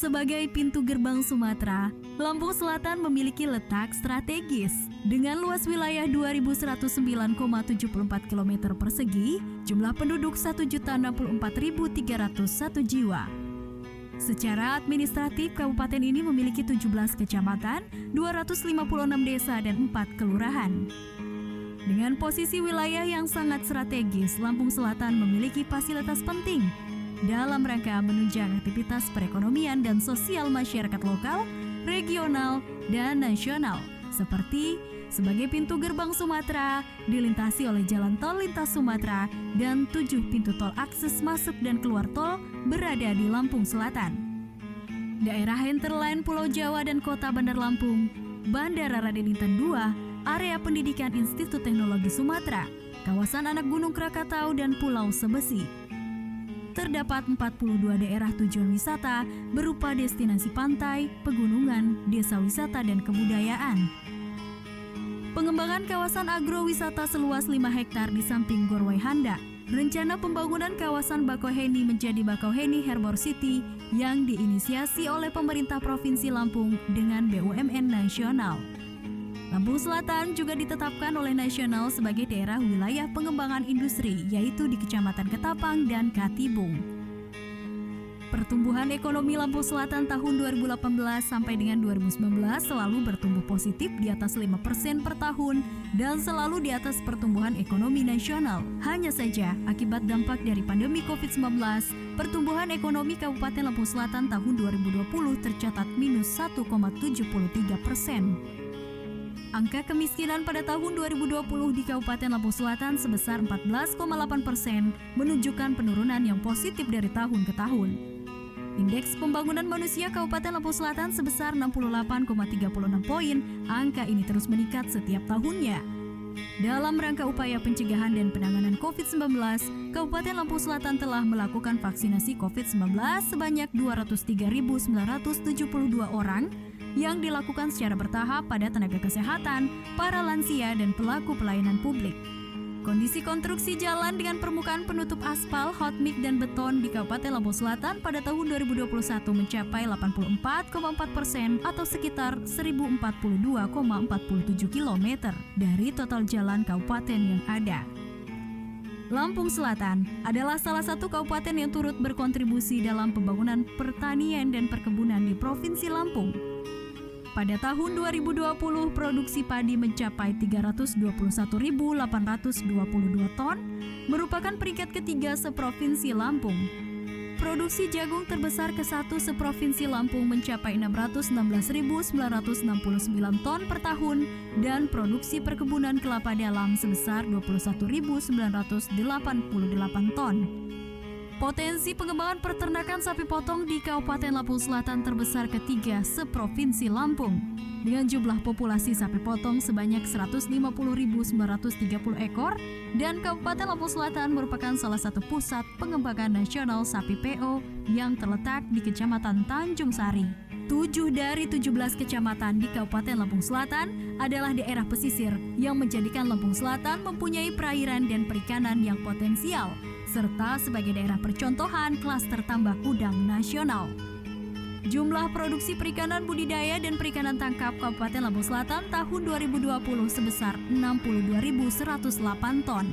Sebagai pintu gerbang Sumatera, Lampung Selatan memiliki letak strategis. Dengan luas wilayah 2.109,74 km persegi, jumlah penduduk 1.064.301 jiwa. Secara administratif, kabupaten ini memiliki 17 kecamatan, 256 desa, dan 4 kelurahan. Dengan posisi wilayah yang sangat strategis, Lampung Selatan memiliki fasilitas penting dalam rangka menunjang aktivitas perekonomian dan sosial masyarakat lokal, regional, dan nasional, seperti sebagai pintu gerbang Sumatera, dilintasi oleh jalan tol lintas Sumatera, dan 7 pintu tol akses masuk dan keluar tol berada di Lampung Selatan. Daerah hinterland Pulau Jawa dan Kota Bandar Lampung, Bandara Raden Inten II, area pendidikan Institut Teknologi Sumatera, kawasan anak Gunung Krakatau, dan Pulau Sebesi. Terdapat 42 daerah tujuan wisata berupa destinasi pantai, pegunungan, desa wisata, dan kebudayaan. Pengembangan kawasan agrowisata seluas 5 hektar di samping Gor Waihanda. Rencana pembangunan kawasan Bakauheni menjadi Bakauheni Harbor City yang diinisiasi oleh pemerintah Provinsi Lampung dengan BUMN nasional. Lampung Selatan juga ditetapkan oleh nasional sebagai daerah wilayah pengembangan industri, yaitu di Kecamatan Ketapang dan Katibung. Pertumbuhan ekonomi Lampung Selatan tahun 2018 sampai dengan 2019 selalu bertumbuh positif di atas 5% per tahun dan selalu di atas pertumbuhan ekonomi nasional. Hanya saja, akibat dampak dari pandemi COVID-19, pertumbuhan ekonomi Kabupaten Lampung Selatan tahun 2020 tercatat minus 1,73%. Angka kemiskinan pada tahun 2020 di Kabupaten Lampung Selatan sebesar 14,8%, menunjukkan penurunan yang positif dari tahun ke tahun. Indeks pembangunan manusia Kabupaten Lampung Selatan sebesar 68,36 poin, angka ini terus meningkat setiap tahunnya. Dalam rangka upaya pencegahan dan penanganan COVID-19, Kabupaten Lampung Selatan telah melakukan vaksinasi COVID-19 sebanyak 203.972 orang, yang dilakukan secara bertahap pada tenaga kesehatan, para lansia, dan pelaku pelayanan publik. Kondisi konstruksi jalan dengan permukaan penutup aspal, hot mix, dan beton di Kabupaten Lampung Selatan pada tahun 2021 mencapai 84,4% atau sekitar 1042,47 km dari total jalan kabupaten yang ada. Lampung Selatan adalah salah satu kabupaten yang turut berkontribusi dalam pembangunan pertanian dan perkebunan di Provinsi Lampung. Pada tahun 2020, produksi padi mencapai 321.822 ton, merupakan peringkat ketiga seprovinsi Lampung. Produksi jagung terbesar ke-1 seprovinsi Lampung mencapai 616.969 ton per tahun, dan produksi perkebunan kelapa dalam sebesar 21.988 ton. Potensi pengembangan peternakan sapi potong di Kabupaten Lampung Selatan terbesar ketiga seprovinsi Lampung, dengan jumlah populasi sapi potong sebanyak 150.930 ekor, dan Kabupaten Lampung Selatan merupakan salah satu pusat pengembangan nasional sapi PO yang terletak di Kecamatan Tanjung Sari. 7 dari 17 kecamatan di Kabupaten Lampung Selatan adalah daerah pesisir yang menjadikan Lampung Selatan mempunyai perairan dan perikanan yang potensial, serta sebagai daerah percontohan klaster tambak udang nasional. Jumlah produksi perikanan budidaya dan perikanan tangkap Kabupaten Lampung Selatan tahun 2020 sebesar 62.108 ton.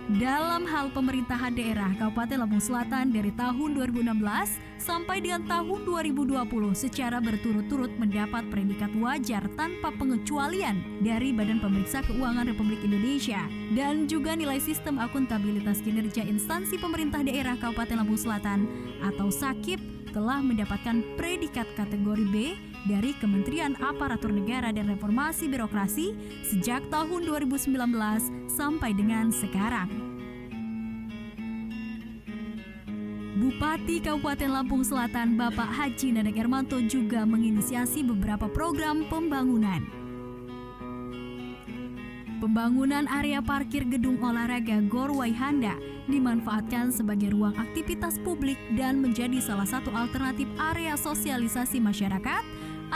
Dalam hal pemerintahan daerah Kabupaten Lampung Selatan dari tahun 2016 sampai dengan tahun 2020 secara berturut-turut mendapat predikat wajar tanpa pengecualian dari Badan Pemeriksa Keuangan Republik Indonesia, dan juga nilai sistem akuntabilitas kinerja instansi pemerintah daerah Kabupaten Lampung Selatan atau SAKIP telah mendapatkan predikat kategori B dari Kementerian Aparatur Negara dan Reformasi Birokrasi sejak tahun 2019 sampai dengan sekarang. Bupati Kabupaten Lampung Selatan Bapak Haji Neneng Ermanto juga menginisiasi beberapa program pembangunan. Pembangunan area parkir gedung olahraga Gor Waihanda dimanfaatkan sebagai ruang aktivitas publik dan menjadi salah satu alternatif area sosialisasi masyarakat,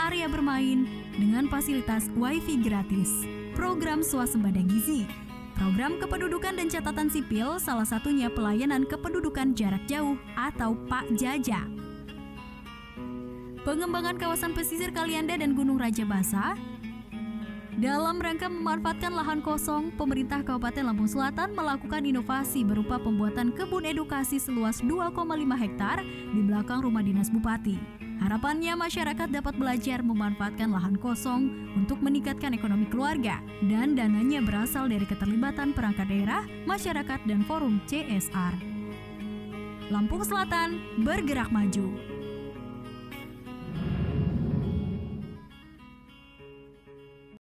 area bermain dengan fasilitas WiFi gratis. Program swasembada gizi, program kependudukan dan catatan sipil, salah satunya pelayanan kependudukan jarak jauh atau Pak Jaja. pengembangan kawasan pesisir Kalianda dan Gunung Raja Basa. Dalam rangka memanfaatkan lahan kosong, pemerintah Kabupaten Lampung Selatan melakukan inovasi berupa pembuatan kebun edukasi seluas 2,5 hektar di belakang rumah dinas Bupati. Harapannya masyarakat dapat belajar memanfaatkan lahan kosong untuk meningkatkan ekonomi keluarga, dan dananya berasal dari keterlibatan perangkat daerah, masyarakat, dan forum CSR. Lampung Selatan bergerak maju.